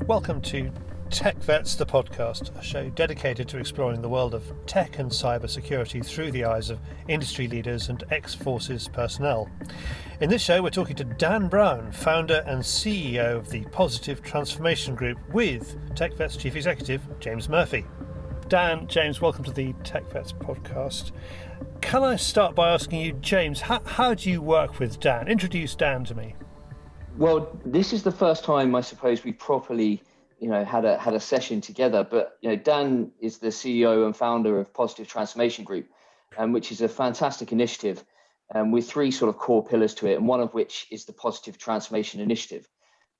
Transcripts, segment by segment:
Welcome to TechVets, the podcast, a show dedicated to exploring the world of tech and cybersecurity through the eyes of industry leaders and ex-forces personnel. In this show, we're talking to Dan Brown, founder and CEO of the Positive Transformation Group, with TechVets Chief Executive James Murphy. Dan, James, welcome to the TechVets podcast. Can I start by asking you, James, how do you work with Dan? Introduce Dan to me. Well, this is the first time I suppose we properly, had a session together. But Dan is the CEO and founder of Positive Transformation Group, which is a fantastic initiative, with three sort of core pillars to it, and one of which is the Positive Transformation Initiative.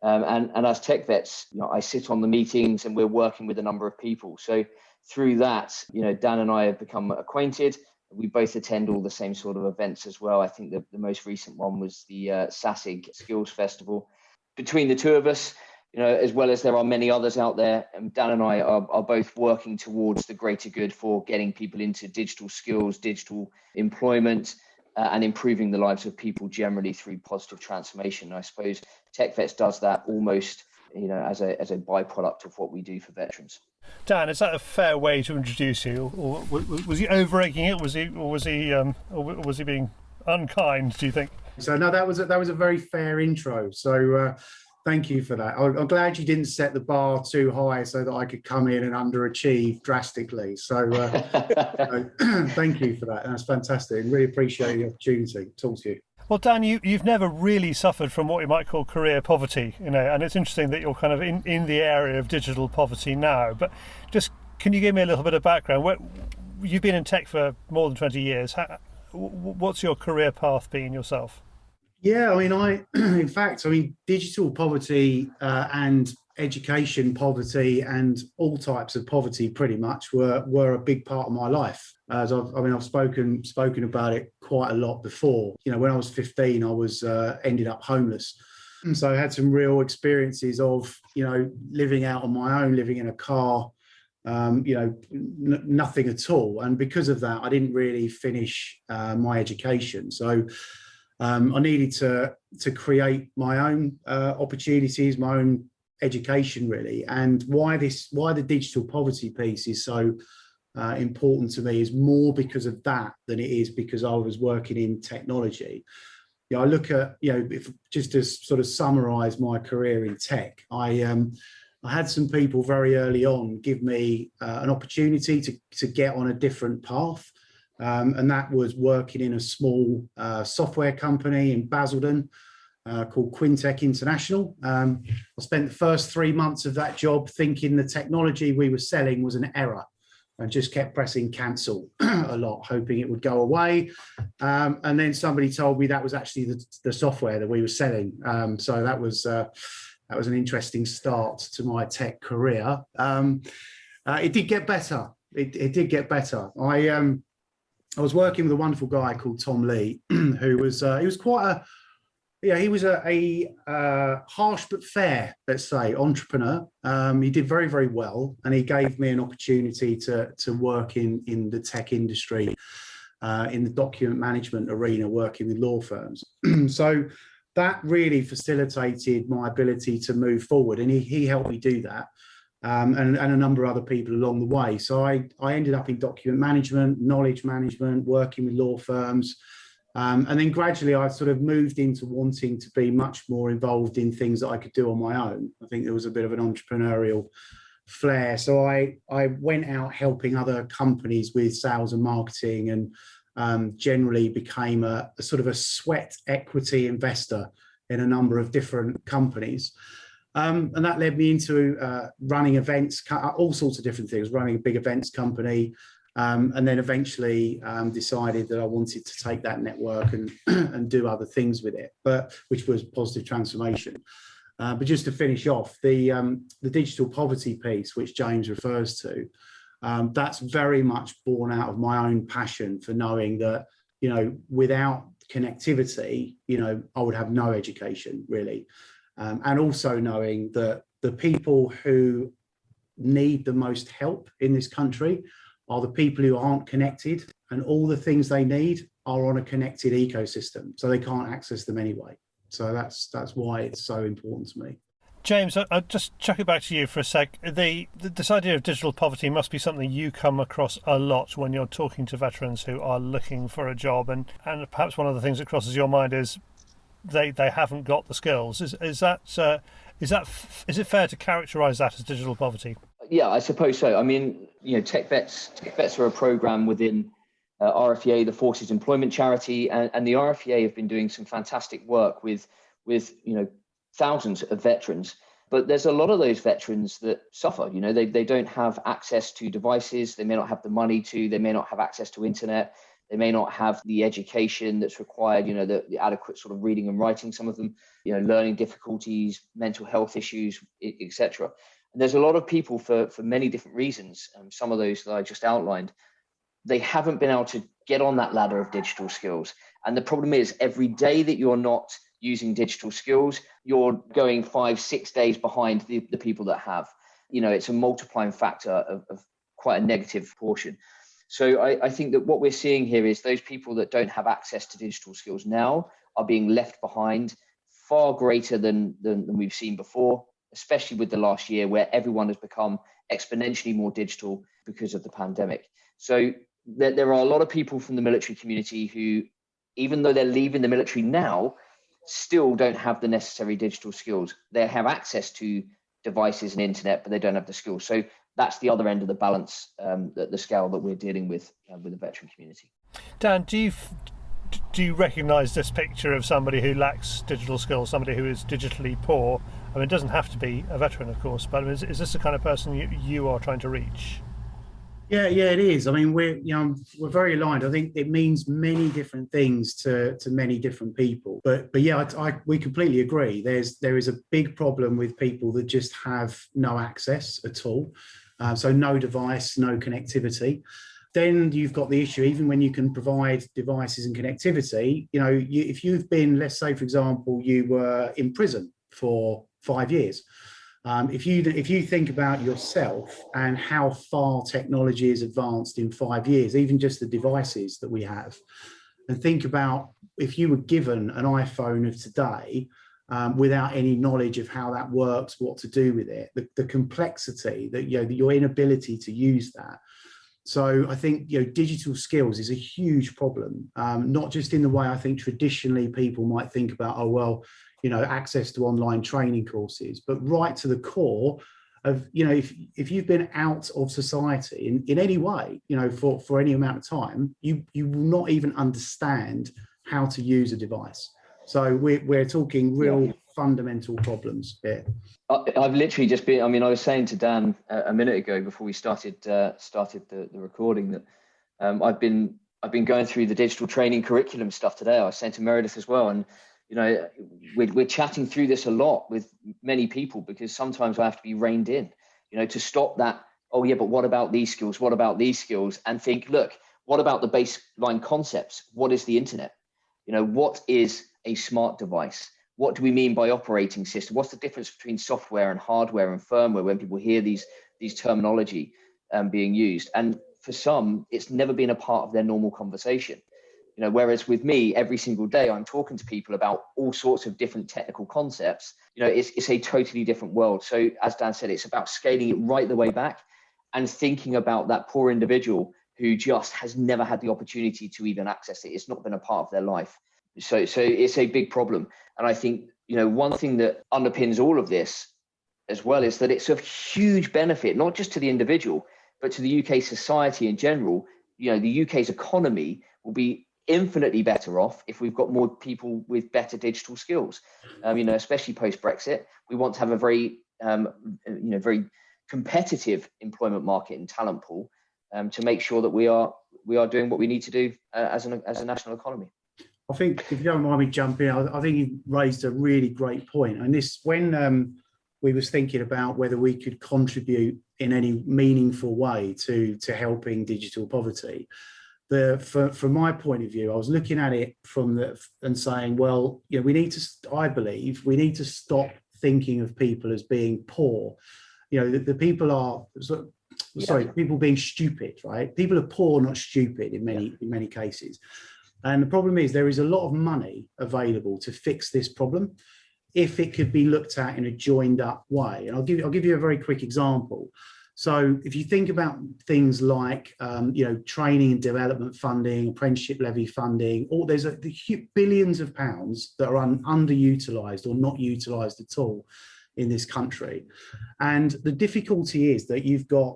And as TechVets, I sit on the meetings, and we're working with a number of people. So through that, Dan and I have become acquainted. We both attend all the same sort of events as well. I think the most recent one was the SASIG Skills Festival. Between the two of us, as well as there are many others out there, Dan and I are both working towards the greater good for getting people into digital skills, digital employment, and improving the lives of people generally through positive transformation. I suppose TechVets does that almost, as a byproduct of what we do for veterans. Dan, is that a fair way to introduce you, or was he over-egging it? Was he being unkind, do you think? So no, that was a very fair intro. So thank you for that. I'm glad you didn't set the bar too high so that I could come in and underachieve drastically. So thank you for that. That's fantastic. Really appreciate the opportunity to talk to you. Well, Dan, you've never really suffered from what you might call career poverty, and it's interesting that you're kind of in the area of digital poverty now. But just, can you give me a little bit of background? You've been in tech for more than 20 years. What's your career path been yourself? Yeah, in fact, digital poverty and education poverty and all types of poverty pretty much were a big part of my life. As I've spoken about it quite a lot before. When I was 15, I was ended up homeless. And so I had some real experiences of, living out on my own, living in a car, nothing at all. And because of that, I didn't really finish my education. So I needed to create my own opportunities, my own education, really. And why the digital poverty piece is so important to me is more because of that than it is because I was working in technology. I look at, if just to sort of summarize my career in tech, I had some people very early on give me an opportunity to get on a different path. And that was working in a small software company in Basildon called Quintech International. I spent the first 3 months of that job thinking the technology we were selling was an error, and just kept pressing cancel a lot, hoping it would go away. And then somebody told me that was actually the software that we were selling. So that was an interesting start to my tech career. It did get better. It did get better. I was working with a wonderful guy called Tom Lee, who was he was quite he was a harsh but fair, let's say, entrepreneur. He did very, very well, and he gave me an opportunity to work in the tech industry, in the document management arena, working with law firms. So that really facilitated my ability to move forward, and he helped me do that, and a number of other people along the way. So I ended up in document management, knowledge management, working with law firms. And then gradually I sort of moved into wanting to be much more involved in things that I could do on my own. I think there was a bit of an entrepreneurial flair. So I went out helping other companies with sales and marketing, and generally became a sort of a sweat equity investor in a number of different companies. And that led me into running events, all sorts of different things, running a big events company. And then eventually decided that I wanted to take that network and do other things with it, which was positive transformation. But just to finish off, the digital poverty piece, which James refers to, that's very much born out of my own passion for knowing that, without connectivity, I would have no education really. And also knowing that the people who need the most help in this country are the people who aren't connected, and all the things they need are on a connected ecosystem, so they can't access them anyway. So that's why it's so important to me. James, I'll just chuck it back to you for a sec. This idea of digital poverty must be something you come across a lot when you're talking to veterans who are looking for a job, and perhaps one of the things that crosses your mind is they haven't got the skills. Is it fair to characterise that as digital poverty? Yeah, I suppose so. I mean, TechVets are a program within RFEA, the Forces Employment Charity, and the RFEA have been doing some fantastic work with thousands of veterans. But there's a lot of those veterans that suffer. They don't have access to devices. They may not have the money to. They may not have access to internet. They may not have the education that's required. The adequate sort of reading and writing. Some of them, learning difficulties, mental health issues, etc. And there's a lot of people for many different reasons. Some of those that I just outlined, they haven't been able to get on that ladder of digital skills. And the problem is, every day that you're not using digital skills, you're going 5-6 days behind the people that have. It's a multiplying factor of quite a negative portion. So I think that what we're seeing here is those people that don't have access to digital skills now are being left behind far greater than we've seen before, especially with the last year where everyone has become exponentially more digital because of the pandemic. So there are a lot of people from the military community who, even though they're leaving the military now, still don't have the necessary digital skills. They have access to devices and internet, but they don't have the skills. So that's the other end of the balance, the scale that we're dealing with the veteran community. Dan, do you recognise this picture of somebody who lacks digital skills, somebody who is digitally poor? I mean, it doesn't have to be a veteran, of course, but is this the kind of person you are trying to reach? Yeah, it is. I mean, we're very aligned. I think it means many different things to many different people. But yeah, we completely agree. There is a big problem with people that just have no access at all. So no device, no connectivity. Then you've got the issue, even when you can provide devices and connectivity, if you've been, let's say, for example, you were in prison for 5 years. If you think about yourself and how far technology is advanced in 5 years, even just the devices that we have, and think about if you were given an iPhone of today without any knowledge of how that works, what to do with it, the complexity that your inability to use that. So I think digital skills is a huge problem, not just in the way I think traditionally people might think about, access to online training courses, but right to the core of, if you've been out of society in any way, for any amount of time, you will not even understand how to use a device. So we're talking real fundamental problems here. I've literally just been, I was saying to Dan a minute ago before we started the recording that I've been going through the digital training curriculum stuff today. I was saying to Meredith as well, and we're chatting through this a lot with many people because sometimes I have to be reined in, to stop that. Oh yeah, but what about these skills? What about these skills? And think, look, what about the baseline concepts? What is the internet? What is a smart device? What do we mean by operating system? What's the difference between software and hardware and firmware when people hear these terminology being used? And for some, it's never been a part of their normal conversation. Whereas with me, every single day, I'm talking to people about all sorts of different technical concepts. It's a totally different world. So as Dan said, it's about scaling it right the way back and thinking about that poor individual who just has never had the opportunity to even access it. It's not been a part of their life. So it's a big problem. And I think, one thing that underpins all of this as well is that it's of huge benefit, not just to the individual, but to the UK society in general. The UK's economy will be infinitely better off if we've got more people with better digital skills. Especially post-Brexit, we want to have a very, very competitive employment market and talent pool to make sure that we are doing what we need to do as a national economy. I think, if you don't mind me jumping, I think you raised a really great point. And this, when we was thinking about whether we could contribute in any meaningful way to helping digital poverty, from my point of view, I was looking at it and saying, well, I believe we need to stop thinking of people as being poor. The people are people being stupid, right? People are poor, not stupid in many cases. And the problem is there is a lot of money available to fix this problem. if it could be looked at in a joined up way. And I'll give you a very quick example. So if you think about things like, training and development funding, apprenticeship levy funding, or there's billions of pounds that are underutilised or not utilised at all in this country. And the difficulty is that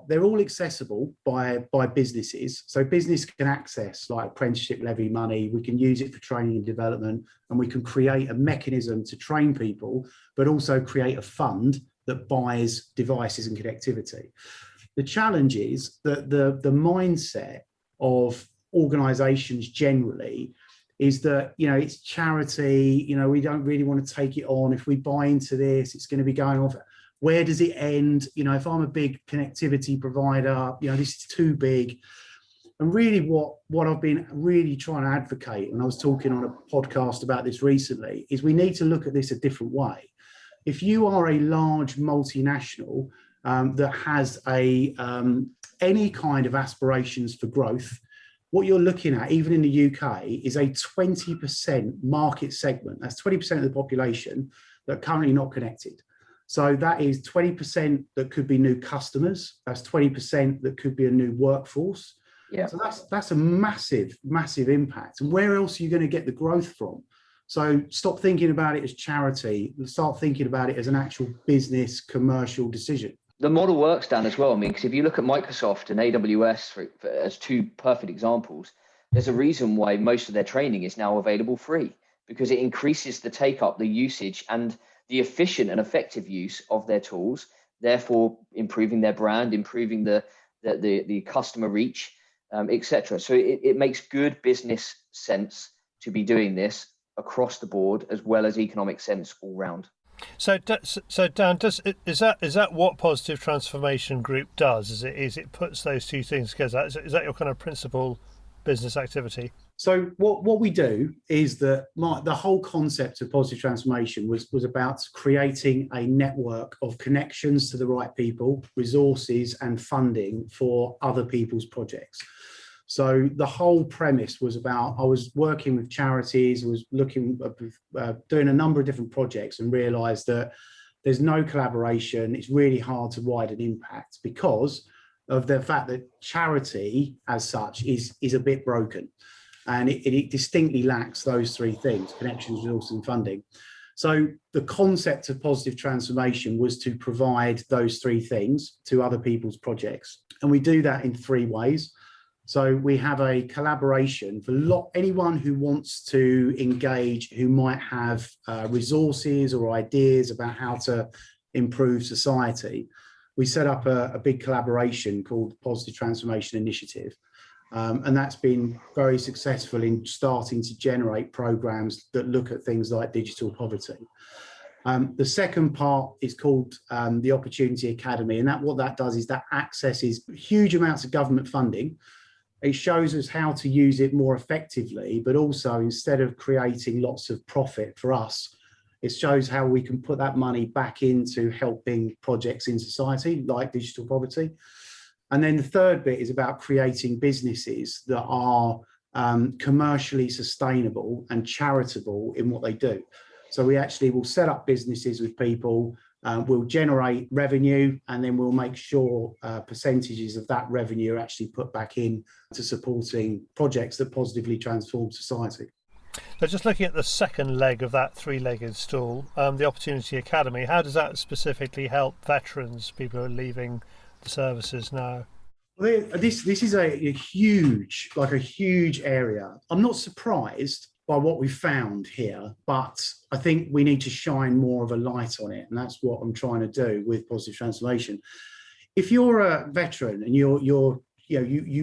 they're all accessible by businesses. So business can access like apprenticeship levy money, we can use it for training and development, and we can create a mechanism to train people, but also create a fund that buys devices and connectivity. The challenge is that the mindset of organizations generally is that, it's charity, we don't really want to take it on. If we buy into this, it's going to be going off. Where does it end? If I'm a big connectivity provider, this is too big. And really what I've been really trying to advocate, and I was talking on a podcast about this recently, is we need to look at this a different way. If you are a large multinational that has any kind of aspirations for growth, what you're looking at, even in the UK, is a 20% market segment. That's 20% of the population that are currently not connected. So that is 20% that could be new customers. That's 20% that could be a new workforce. Yeah. So that's a massive, massive impact. And where else are you going to get the growth from? So stop thinking about it as charity, start thinking about it as an actual business commercial decision. The model works, Dan, as well. I mean, because if you look at Microsoft and AWS as two perfect examples, there's a reason why most of their training is now available free, because it increases the take up, the usage, and the efficient and effective use of their tools, therefore improving their brand, improving the customer reach, etc. So it makes good business sense to be doing this across the board, as well as economic sense all round. So Dan, is that what Positive Transformation Group does? Is it puts those two things together? Is that your kind of principal business activity? So what we do is that the whole concept of positive transformation was about creating a network of connections to the right people, resources, and funding for other people's projects. So the whole premise was about, I was working with charities, was looking doing a number of different projects, and realised that there's no collaboration. It's really hard to widen impact because of the fact that charity as such is a bit broken, and it distinctly lacks those three things: connections, resources, and funding. So the concept of positive transformation was to provide those three things to other people's projects, and we do that in three ways. So we have a collaboration for anyone who wants to engage, who might have resources or ideas about how to improve society. We set up a big collaboration called Positive Transformation Initiative. And that's been very successful in starting to generate programs that look at things like digital poverty. The second part is called the Opportunity Academy. And what that does is that accesses huge amounts of government funding. It shows us how to use it more effectively, but also, instead of creating lots of profit for us, it shows how we can put that money back into helping projects in society like digital poverty. And then the third bit is about creating businesses that are commercially sustainable and charitable in what they do. So we actually will set up businesses with people, we'll generate revenue, and then we'll make sure percentages of that revenue are actually put back in to supporting projects that positively transform society. So just looking at the second leg of that three-legged stool, the Opportunity Academy, how does that specifically help veterans, people who are leaving the services now? Well, this is a huge area. I'm not surprised by what we found here, but I think we need to shine more of a light on it, and that's what I'm trying to do with Positive Transformation. If you're a veteran and you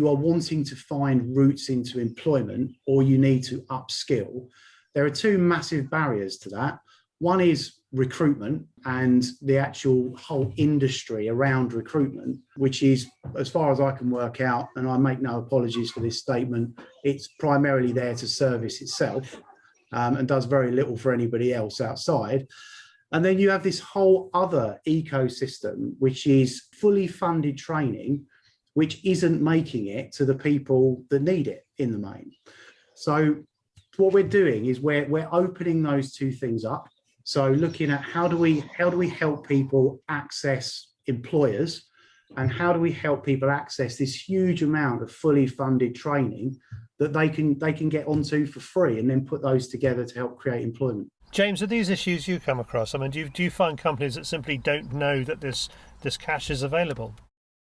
are wanting to find routes into employment, or you need to upskill, there are two massive barriers to that. One is recruitment and the actual whole industry around recruitment, which is, as far as I can work out, and I make no apologies for this statement, it's primarily there to service itself and does very little for anybody else outside. And then you have this whole other ecosystem, which is fully funded training, which isn't making it to the people that need it in the main. So what we're doing is we're opening those two things up. So looking at how do we help people access employers, and how do we help people access this huge amount of fully funded training that they can get onto for free, and then put those together to help create employment. James, are these issues you come across? I mean, do you find companies that simply don't know that this cash is available?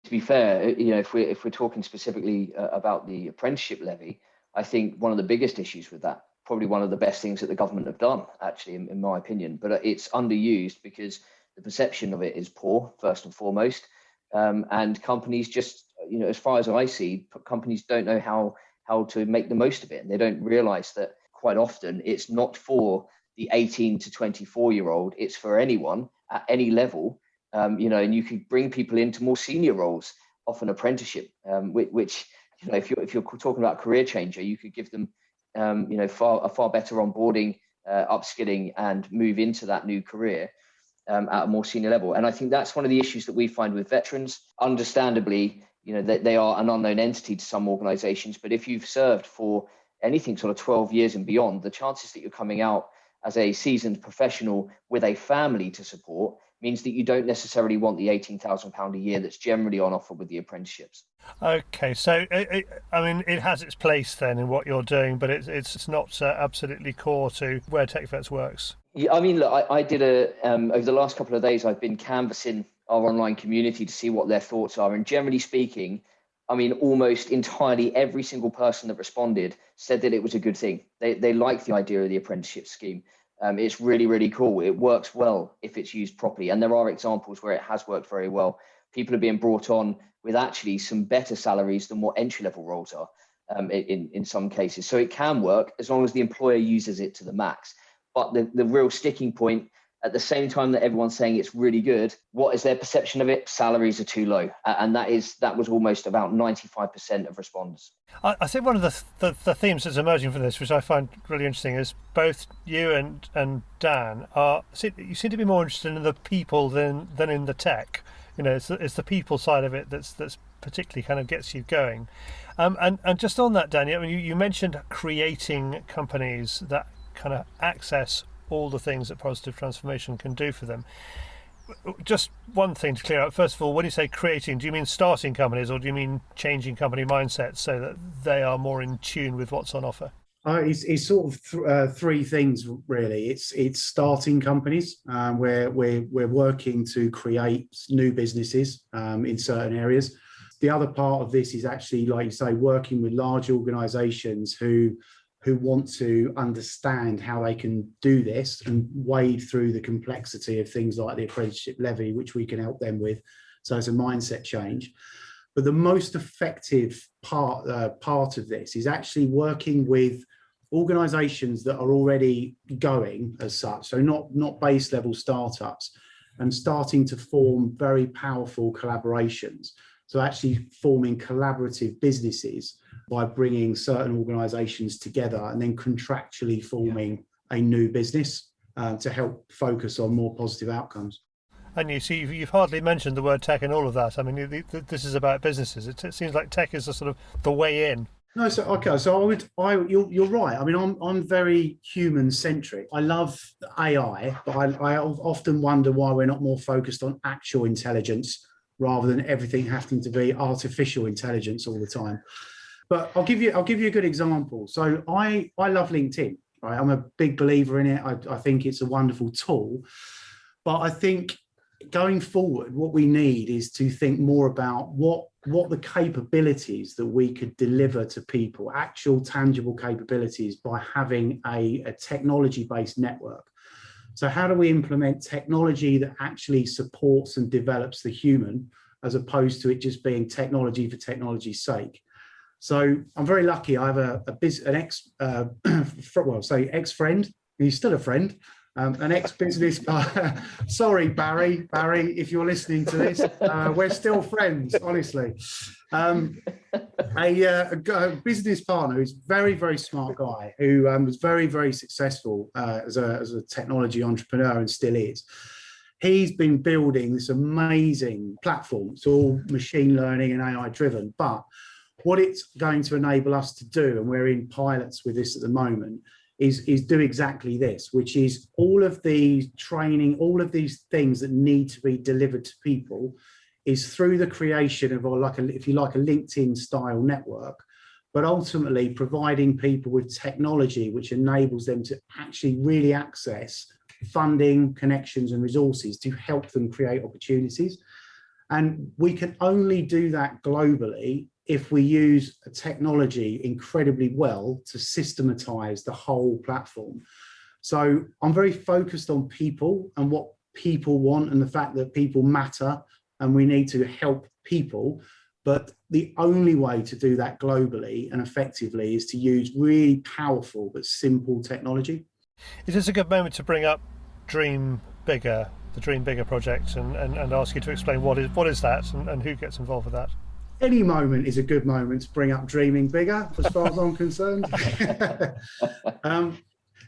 To be fair, if we're talking specifically about the apprenticeship levy, I think one of the biggest issues with that, probably one of the best things that the government have done, actually, in my opinion, but it's underused because the perception of it is poor, first and foremost. And companies just, as far as I see, companies don't know how to make the most of it. And they don't realize that quite often it's not for the 18 to 24-year-old, it's for anyone at any level. And you can bring people into more senior roles off an apprenticeship, which if you're talking about career changer, you could give them, a far better onboarding, upskilling, and move into that new career at a more senior level. And I think that's one of the issues that we find with veterans. Understandably, they are an unknown entity to some organizations, but if you've served for anything sort of 12 years and beyond, the chances that you're coming out as a seasoned professional with a family to support means that you don't necessarily want the £18,000 a year that's generally on offer with the apprenticeships. Okay, so it has its place then in what you're doing, but it's not absolutely core to where TechVets works. Yeah, I mean, look, I did over the last couple of days, I've been canvassing our online community to see what their thoughts are. And generally speaking, I mean, almost entirely every single person that responded said that it was a good thing. They like the idea of the apprenticeship scheme. It's really, really cool. It works well if it's used properly. And there are examples where it has worked very well. People are being brought on with actually some better salaries than what entry-level roles are in some cases. So it can work as long as the employer uses it to the max. But the real sticking point, at the same time that everyone's saying it's really good, what is their perception of it? Salaries are too low. And that was almost about 95% of respondents. I think one of the themes that's emerging from this, which I find really interesting, is both you and Dan you seem to be more interested in the people than in the tech. It's the people side of it that's particularly kind of gets you going. And just on that, Dan, I mean, you mentioned creating companies that kind of access all the things that positive transformation can do for them. Just one thing to clear up. First of all, when you say creating, do you mean starting companies, or do you mean changing company mindsets so that they are more in tune with what's on offer? It's sort of three things really. It's starting companies where we're working to create new businesses in certain areas. The other part of this is actually, like you say, working with large organisations who want to understand how they can do this and wade through the complexity of things like the apprenticeship levy, which we can help them with. So it's a mindset change. But the most effective part of this is actually working with organizations that are already going as such, so not base level startups, and starting to form very powerful collaborations. So actually forming collaborative businesses by bringing certain organizations together and then contractually forming a new business to help focus on more positive outcomes. And you see, you've hardly mentioned the word tech in all of that. I mean, this is about businesses. It seems like tech is the way in. No, so okay, so you're right. I mean, I'm very human centric. I love AI, but I often wonder why we're not more focused on actual intelligence rather than everything having to be artificial intelligence all the time. But I'll give you a good example. So I love LinkedIn. Right, I'm a big believer in it. I think it's a wonderful tool, but I think going forward, what we need is to think more about what the capabilities that we could deliver to people, actual tangible capabilities, by having a technology-based network. So how do we implement technology that actually supports and develops the human, as opposed to it just being technology for technology's sake? So I'm very lucky. I have an ex-friend. He's still a friend. An ex-business guy. Sorry, Barry, if you're listening to this, we're still friends, honestly. A business partner who's very, very smart guy, who was very, very successful as a technology entrepreneur and still is. He's been building this amazing platform. It's all machine learning and AI driven, but what it's going to enable us to do, and we're in pilots with this at the moment, is do exactly this, which is all of the training, all of these things that need to be delivered to people is through the creation of, or like if you like, a LinkedIn style network, but ultimately providing people with technology which enables them to actually really access funding, connections and resources to help them create opportunities. And we can only do that globally if we use a technology incredibly well to systematize the whole platform. So I'm very focused on people and what people want and the fact that people matter and we need to help people. But the only way to do that globally and effectively is to use really powerful but simple technology. Is this a good moment to bring up Dream Bigger, the Dream Bigger project, and ask you to explain what is that and who gets involved with that? Any moment is a good moment to bring up dreaming bigger, as far as I'm concerned.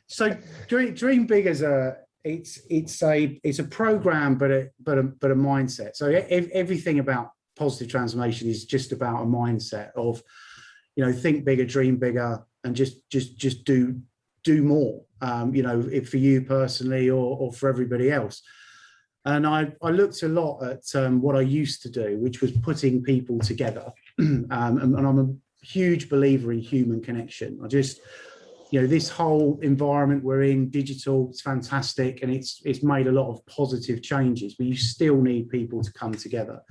So Dream Bigger is a program, but a mindset. So everything about positive transformation is just about a mindset of, think bigger, dream bigger, and just do more. For you personally or for everybody else. And I looked a lot at what I used to do, which was putting people together. And I'm a huge believer in human connection. I just, this whole environment we're in, digital, it's fantastic. And it's made a lot of positive changes, but you still need people to come together.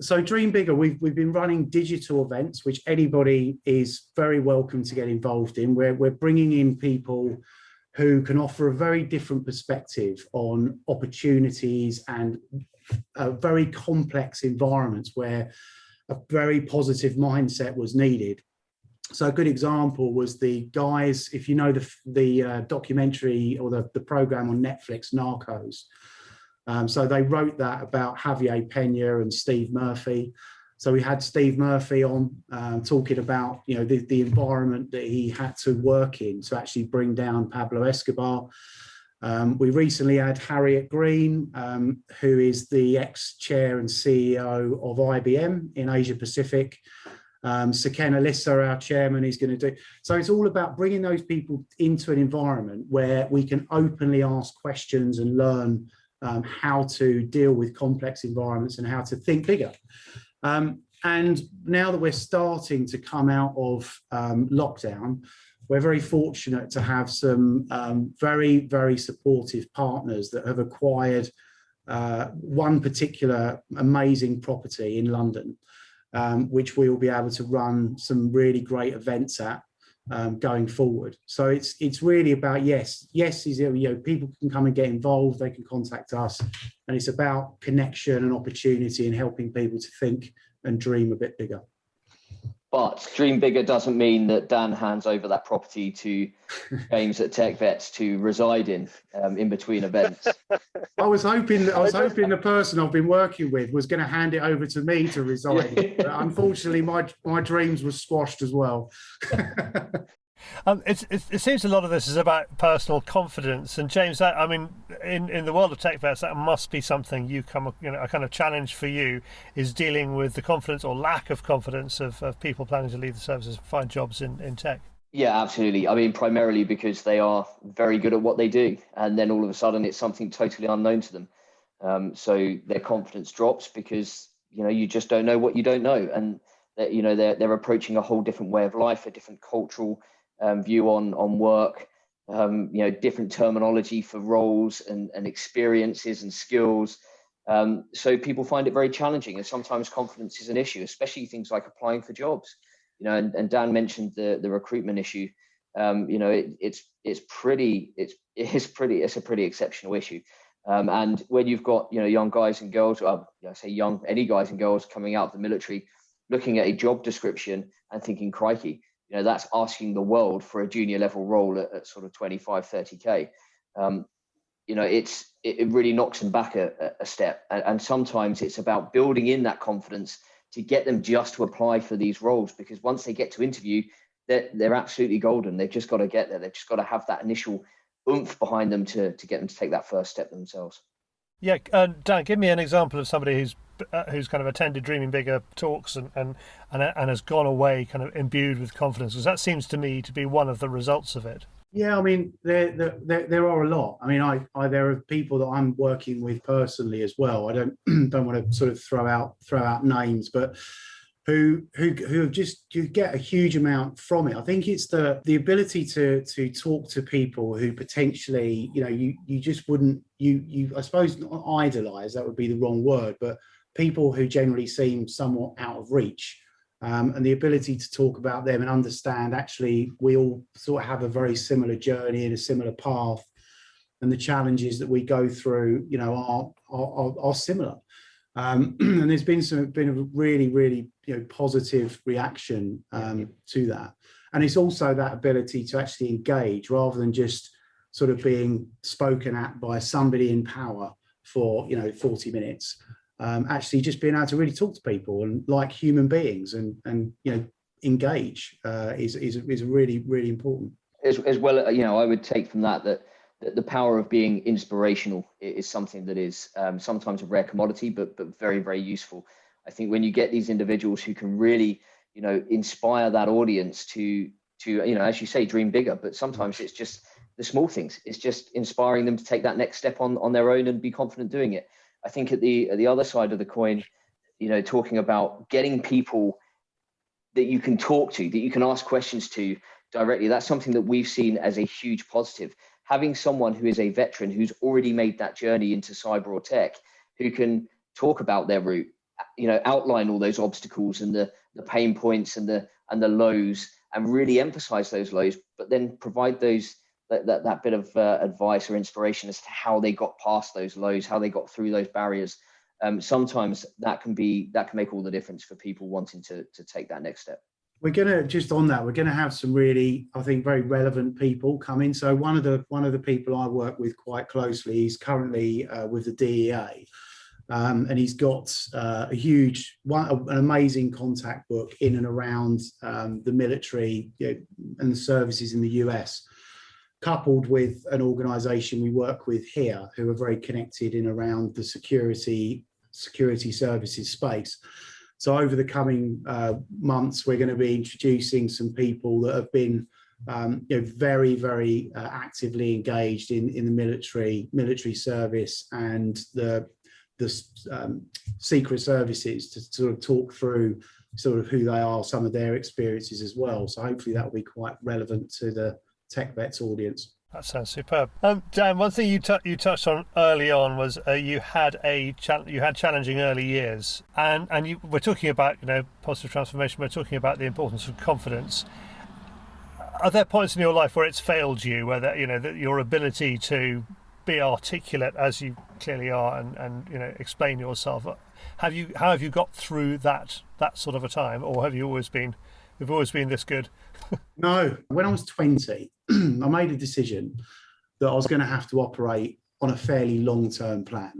So Dream Bigger, we've been running digital events, which anybody is very welcome to get involved in. We're bringing in people who can offer a very different perspective on opportunities and very complex environments where a very positive mindset was needed. So a good example was the guys, if you know the documentary or the program on Netflix, Narcos. So they wrote that about Javier Pena and Steve Murphy. So we had Steve Murphy on talking about, the environment that he had to work in to actually bring down Pablo Escobar. We recently had Harriet Green, who is the ex-chair and CEO of IBM in Asia Pacific. Saken Alyssa, our chairman, is going to do. So it's all about bringing those people into an environment where we can openly ask questions and learn how to deal with complex environments and how to think bigger. And now that we're starting to come out of lockdown, we're very fortunate to have some very, very supportive partners that have acquired one particular amazing property in London, which we will be able to run some really great events at going forward. So it's really about, yes, is, people can come and get involved, they can contact us, and it's about connection and opportunity and helping people to think and dream a bit bigger. But dream bigger doesn't mean that Dan hands over that property to James at TechVets to reside in between events. I was hoping the person I've been working with was going to hand it over to me to reside in. But unfortunately, my dreams were squashed as well. It seems a lot of this is about personal confidence, and James, in the world of TechVets, that must be something a kind of challenge for you is dealing with the confidence or lack of confidence of people planning to leave the services and find jobs in tech. Yeah, absolutely. Primarily because they are very good at what they do, and then all of a sudden it's something totally unknown to them. So their confidence drops because you just don't know what you don't know, and they're approaching a whole different way of life, a different cultural view on work, different terminology for roles and experiences and skills. So people find it very challenging, and sometimes confidence is an issue, especially things like applying for jobs. And Dan mentioned the recruitment issue. It's a pretty exceptional issue. And when you've got young guys and girls, any guys and girls coming out of the military, looking at a job description and thinking, crikey, that's asking the world for a junior level role at sort of 25, 30K. It really knocks them back a step. And sometimes it's about building in that confidence to get them just to apply for these roles, because once they get to interview, they're absolutely golden. They've just got to get there. They've just got to have that initial oomph behind them to get them to take that first step themselves. Yeah, Dan, give me an example of somebody who's kind of attended Dreaming Bigger talks and has gone away kind of imbued with confidence, because that seems to me to be one of the results of it. Yeah, I mean, there are a lot. I mean, there are people that I'm working with personally as well. I don't want to sort of throw out names, but who just you get a huge amount from it. I think it's the ability to talk to people who potentially, you just wouldn't, I suppose not idolize, that would be the wrong word, but people who generally seem somewhat out of reach. And the ability to talk about them and understand actually we all sort of have a very similar journey and a similar path, and the challenges that we go through, are similar. And there's been a really, really positive reaction to that. And it's also that ability to actually engage rather than just sort of being spoken at by somebody in power for 40 minutes. Actually just being able to really talk to people and like human beings and engage is really, really important. As well, I would take from that the power of being inspirational is something that is sometimes a rare commodity, but very, very useful. I think when you get these individuals who can really, inspire that audience to as you say, dream bigger, but sometimes it's just the small things. It's just inspiring them to take that next step on their own and be confident doing it. I think at the other side of the coin, talking about getting people that you can talk to, that you can ask questions to directly, that's something that we've seen as a huge positive. Having someone who is a veteran, who's already made that journey into cyber or tech, who can talk about their route, outline all those obstacles and the pain points and the lows, and really emphasize those lows, but then provide that bit of advice or inspiration as to how they got past those lows, how they got through those barriers. Sometimes that can make all the difference for people wanting to take that next step. We're going to have some really, I think, very relevant people come in. So one of the people I work with quite closely, he's currently with the DEA, and he's got an amazing contact book in and around the military and the services in the US, coupled with an organisation we work with here who are very connected in around the security services space. So over the coming months, we're going to be introducing some people that have been very, very actively engaged in the military service and the secret services to sort of talk through sort of who they are, some of their experiences as well. So hopefully that will be quite relevant to the TechVets audience. That sounds superb. Dan, one thing you touched on early on was you had challenging early years, and we're talking about positive transformation. We're talking about the importance of confidence. Are there points in your life where it's failed you, where that your ability to be articulate as you clearly are and explain yourself? How have you got through that sort of a time, or have you always been this good? No, when I was 20, I made a decision that I was going to have to operate on a fairly long-term plan.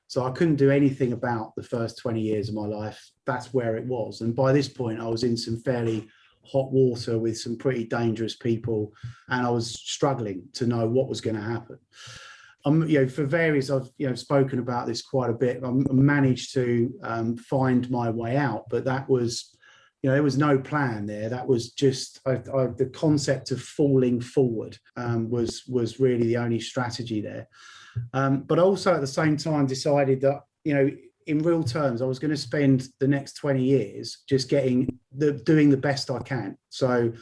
So I couldn't do anything about the first 20 years of my life. That's where it was. And by this point, I was in some fairly hot water with some pretty dangerous people, and I was struggling to know what was going to happen. For various, I've spoken about this quite a bit. I managed to find my way out, but that was, there was no plan there. That was just the concept of falling forward was really the only strategy there. But also at the same time decided that, in real terms, I was going to spend the next 20 years just doing the best I can. So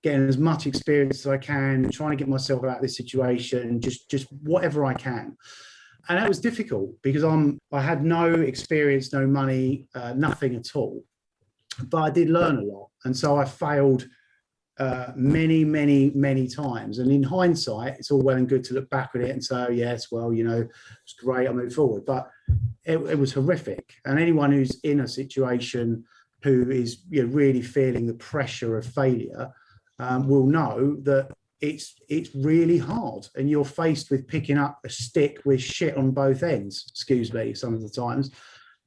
getting as much experience as I can, trying to get myself out of this situation, just whatever I can. And that was difficult because I had no experience, no money, nothing at all. But I did learn a lot. And so I failed many, many, many times. And in hindsight, it's all well and good to look back at it and say, oh, yes, well, it's great, I moved forward. But it was horrific. And anyone who's in a situation who is really feeling the pressure of failure will know that it's really hard. And you're faced with picking up a stick with shit on both ends, excuse me, some of the times.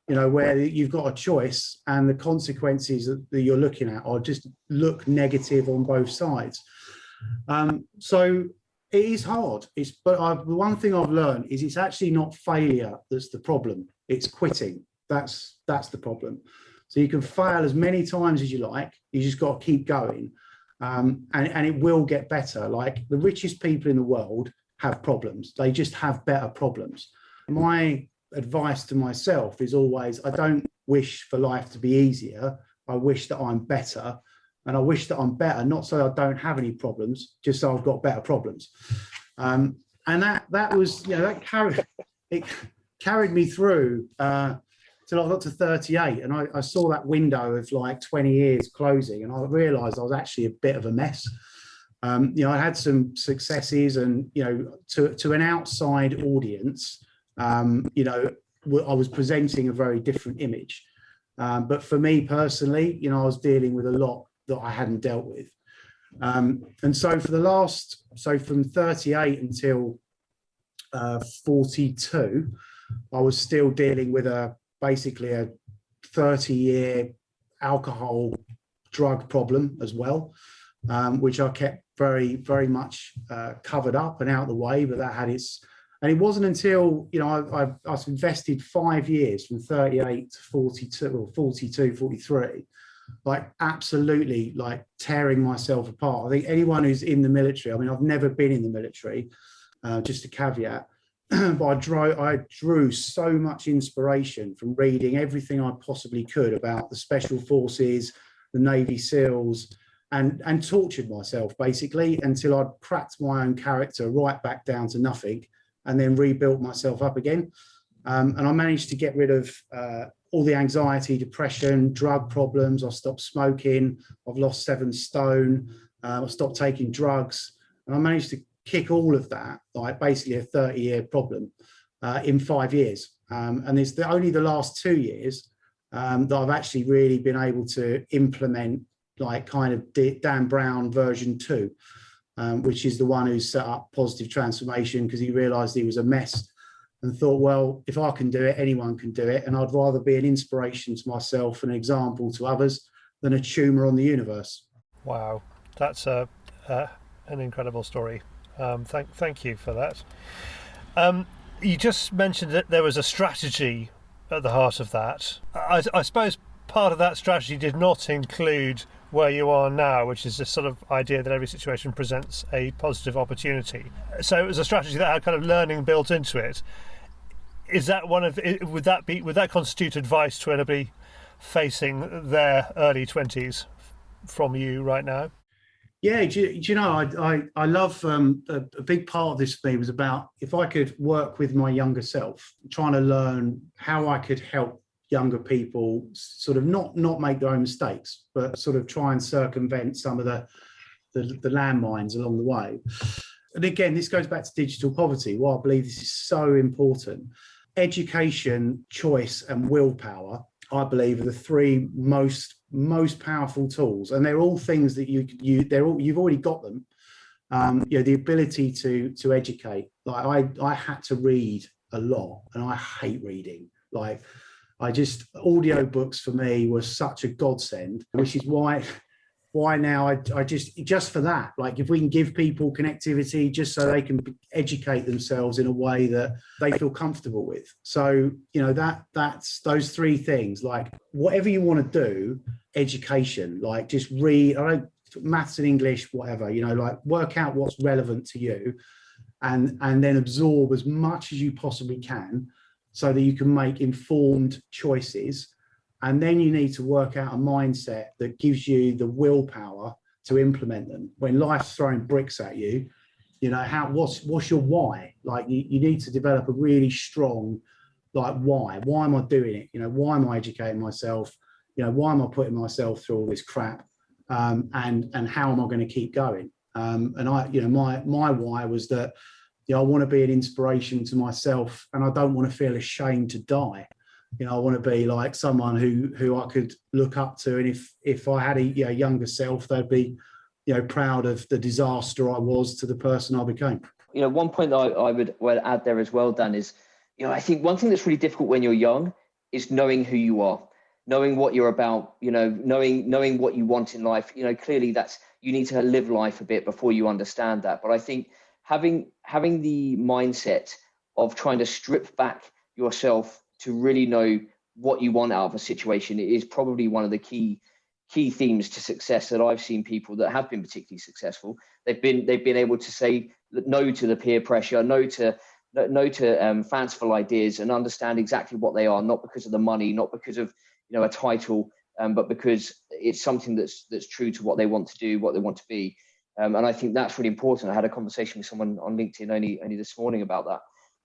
Where you've got a choice and the consequences that you're looking at are just look negative on both sides. So it is hard. But the one thing I've learned is it's actually not failure that's the problem. It's quitting. That's the problem. So you can fail as many times as you like. You just got to keep going. and it will get better. Like the richest people in the world have problems. They just have better problems. My advice to myself is always, I don't wish for life to be easier. I wish that I'm better. And I wish that I'm better, not so I don't have any problems, just so I've got better problems. And that was, that carried me through till I got to 38. And I saw that window of like 20 years closing, and I realized I was actually a bit of a mess. I had some successes, and, to an outside audience, I was presenting a very different image. But for me personally, I was dealing with a lot that I hadn't dealt with. And so from 38 until 42, I was still dealing with basically a 30-year alcohol drug problem as well, which I kept very, very much covered up and out of the way, but that had and it wasn't until, I've invested 5 years from 38 to 42 or 42, 43, like absolutely like tearing myself apart. I think anyone who's in the military, I mean, I've never been in the military, just a caveat, but I drew so much inspiration from reading everything I possibly could about the Special Forces, the Navy SEALs, and tortured myself basically until I'd cracked my own character right back down to nothing, and then rebuilt myself up again. And I managed to get rid of all the anxiety, depression, drug problems. I stopped smoking. I've lost 7 stone. I stopped taking drugs. And I managed to kick all of that, like basically a 30-year problem, in 5 years. And it's only the last 2 years that I've actually really been able to implement like kind of Dan Brown version 2, which is the one who set up Positive Transformation because he realized he was a mess and thought, well, if I can do it, anyone can do it. And I'd rather be an inspiration to myself, an example to others, than a tumor on the universe. Wow, that's an incredible story. Thank you for that. You just mentioned that there was a strategy at the heart of that. I suppose part of that strategy did not include where you are now, which is this sort of idea that every situation presents a positive opportunity. So it was a strategy that had kind of learning built into it. Is that would that constitute advice to anybody facing their early 20s from you right now? Yeah, I love a big part of this for me was about if I could work with my younger self, trying to learn how I could help younger people sort of not make their own mistakes, but sort of try and circumvent some of the landmines along the way. And again, this goes back to digital poverty. Why I believe this is so important. Education, choice, and willpower, I believe, are the 3 most powerful tools, and they're all things that you've already got them. The ability to educate. Like I had to read a lot, and I hate reading. Like audiobooks for me was such a godsend, which is why now I just for that, like if we can give people connectivity just so they can educate themselves in a way that they feel comfortable with. So, that's those 3 things, like whatever you want to do, education, like just read, maths and English, whatever, like work out what's relevant to you and then absorb as much as you possibly can so that you can make informed choices. And then you need to work out a mindset that gives you the willpower to implement them. When life's throwing bricks at you, what's your why? Like you need to develop a really strong, like why? Why am I doing it? Why am I educating myself? Why am I putting myself through all this crap? And how am I going to keep going? And my why was that, I want to be an inspiration to myself, and I don't want to feel ashamed to die. I want to be like someone who I could look up to, and if I had a younger self, they'd be proud of the disaster I was to the person I became. One point that I would add there as well, Dan, is I think one thing that's really difficult when you're young is knowing who you are, knowing what you're about, knowing what you want in life. Clearly you need to live life a bit before you understand that. But I think having the mindset of trying to strip back yourself to really know what you want out of a situation is probably one of the key key themes to success that I've seen people that have been particularly successful. They've been able to say no to the peer pressure, no to fanciful ideas, and understand exactly what they are, not because of the money, not because of a title, but because it's something that's true to what they want to do, what they want to be. And I think that's really important. I had a conversation with someone on LinkedIn only this morning about that.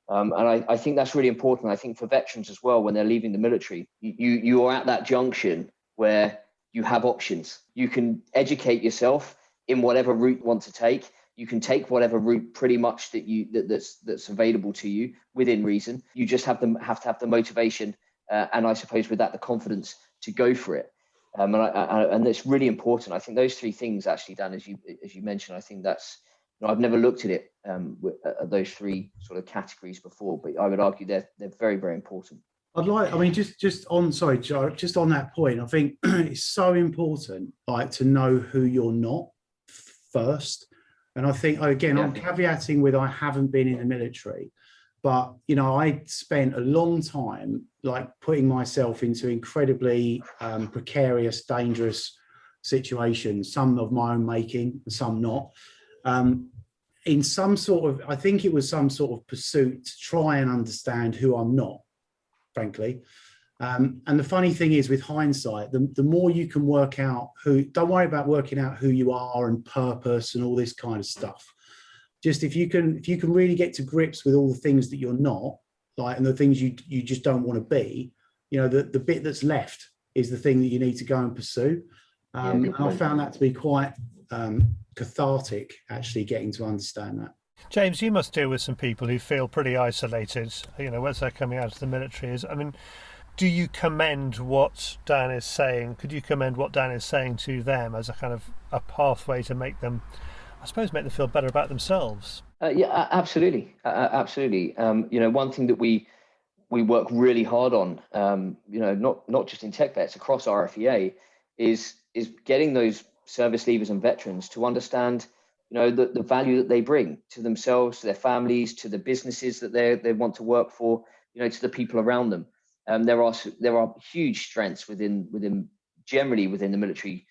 And I think that's really important. I think for veterans as well, when they're leaving the military, you are at that junction where you have options. You can educate yourself in whatever route you want to take. You can take whatever route pretty much that's available to you within reason. You just have to have the motivation, and I suppose with that the confidence to go for it. And it's really important. I think those three things, actually, Dan, as you mentioned, I think that's, I've never looked at it at those three sort of categories before, but I would argue they're very, very important. Just on that point, I think it's so important, like, to know who you're not first. And I think, again, I'm caveating with I haven't been in the military, but, I spent a long time, like, putting myself into incredibly precarious, dangerous situations, some of my own making, some not. In some sort of, I think it was some sort of pursuit to try and understand who I'm not, frankly. And the funny thing is, with hindsight, the more you can work out don't worry about working out who you are and purpose and all this kind of stuff. Just if you can really get to grips with all the things that you're not, like, and the things you just don't want to be, the bit that's left is the thing that you need to go and pursue. And I found that to be quite cathartic, actually, getting to understand that. James, you must deal with some people who feel pretty isolated, as they're coming out of the military. Do you commend what Dan is saying? Could you commend what Dan is saying to them as a kind of a pathway to make them feel better about themselves? Yeah, absolutely. Absolutely. One thing that we work really hard on, not just in TechVets, across RFEA, is getting those service leavers and veterans to understand, the value that they bring to themselves, to their families, to the businesses that they want to work for, to the people around them. There are huge strengths generally within the military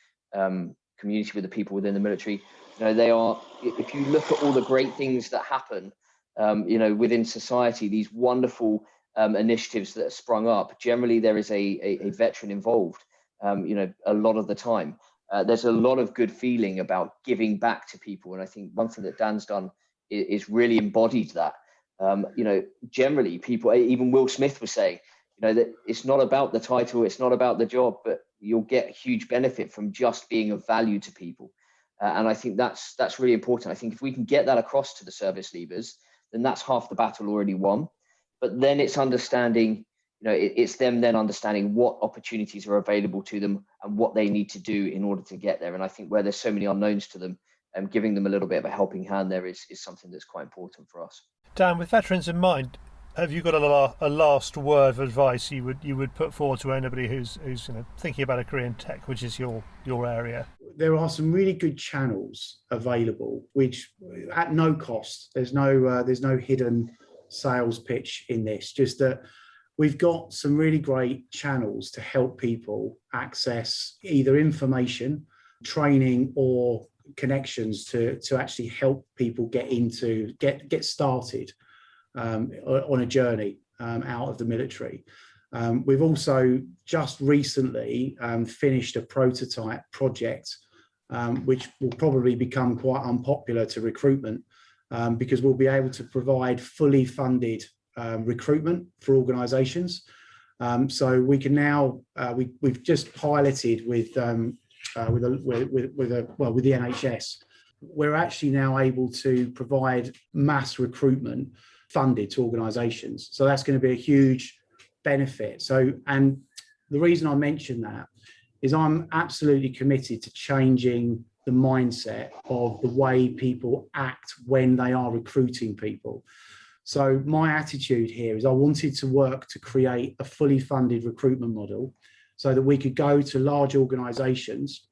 community, with the people within the military. They are, if you look at all the great things that happen, within society, these wonderful initiatives that have sprung up, generally there is a veteran involved, a lot of the time. There's a lot of good feeling about giving back to people. And I think one thing that Dan's done is really embodied that. Generally people, even Will Smith was saying, that it's not about the title, it's not about the job, but you'll get huge benefit from just being of value to people. And I think that's really important. I think if we can get that across to the service leavers, then that's half the battle already won. But then it's understanding, it's them then understanding what opportunities are available to them and what they need to do in order to get there. And I think where there's so many unknowns to them, giving them a little bit of a helping hand there is something that's quite important for us. Dan, with veterans in mind, have you got a last word of advice you would put forward to anybody who's thinking about a career in tech, which is your area? There are some really good channels available, which at no cost. There's no hidden sales pitch in this. Just that we've got some really great channels to help people access either information, training, or connections to actually help people get started on a journey out of the military. We've also just recently finished a prototype project, which will probably become quite unpopular to recruitment, because we'll be able to provide fully funded recruitment for organisations. So we can now we've just piloted with the NHS. We're actually now able to provide mass recruitment funded to organisations. So that's going to be a huge benefit. So, and the reason I mention that is I'm absolutely committed to changing the mindset of the way people act when they are recruiting people. So my attitude here is I wanted to work to create a fully funded recruitment model so that we could go to large organisations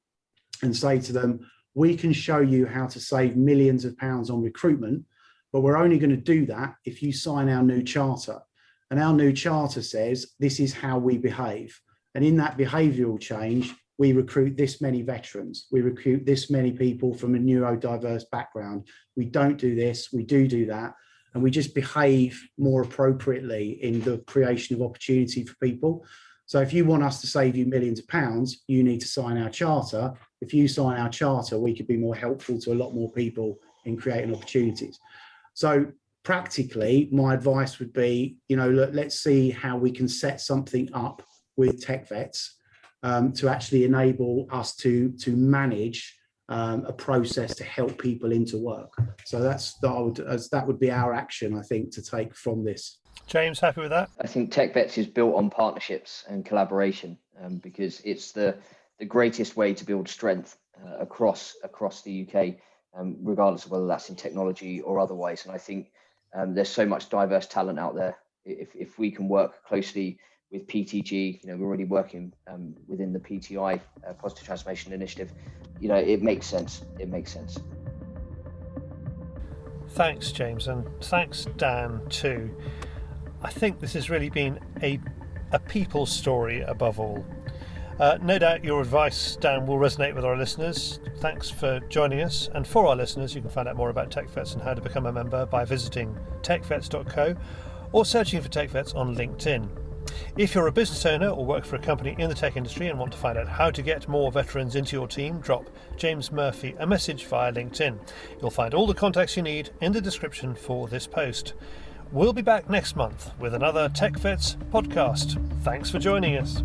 and say to them, we can show you how to save millions of pounds on recruitment, but we're only going to do that if you sign our new charter. And our new charter says this is how we behave. And in that behavioural change, we recruit this many veterans, we recruit this many people from a neurodiverse background, we don't do this, we do that, and we just behave more appropriately in the creation of opportunity for people. So if you want us to save you millions of pounds, you need to sign our charter. If you sign our charter, we could be more helpful to a lot more people in creating opportunities. So practically, my advice would be, look, let's see how we can set something up with TechVets to actually enable us to manage a process to help people into work. So that would be our action, I think, to take from this. James, happy with that? I think TechVets is built on partnerships and collaboration because it's the greatest way to build strength across the UK, regardless of whether that's in technology or otherwise. And I think there's so much diverse talent out there. If we can work closely with PTG, we're already working within the PTI Positive Transformation Initiative. It makes sense. It makes sense. Thanks, James, and thanks, Dan, too. I think this has really been a people story above all. No doubt your advice, Dan, will resonate with our listeners. Thanks for joining us. And for our listeners, you can find out more about TechVets and how to become a member by visiting techvets.co or searching for TechVets on LinkedIn. If you're a business owner or work for a company in the tech industry and want to find out how to get more veterans into your team, drop James Murphy a message via LinkedIn. You'll find all the contacts you need in the description for this post. We'll be back next month with another TechVets podcast. Thanks for joining us.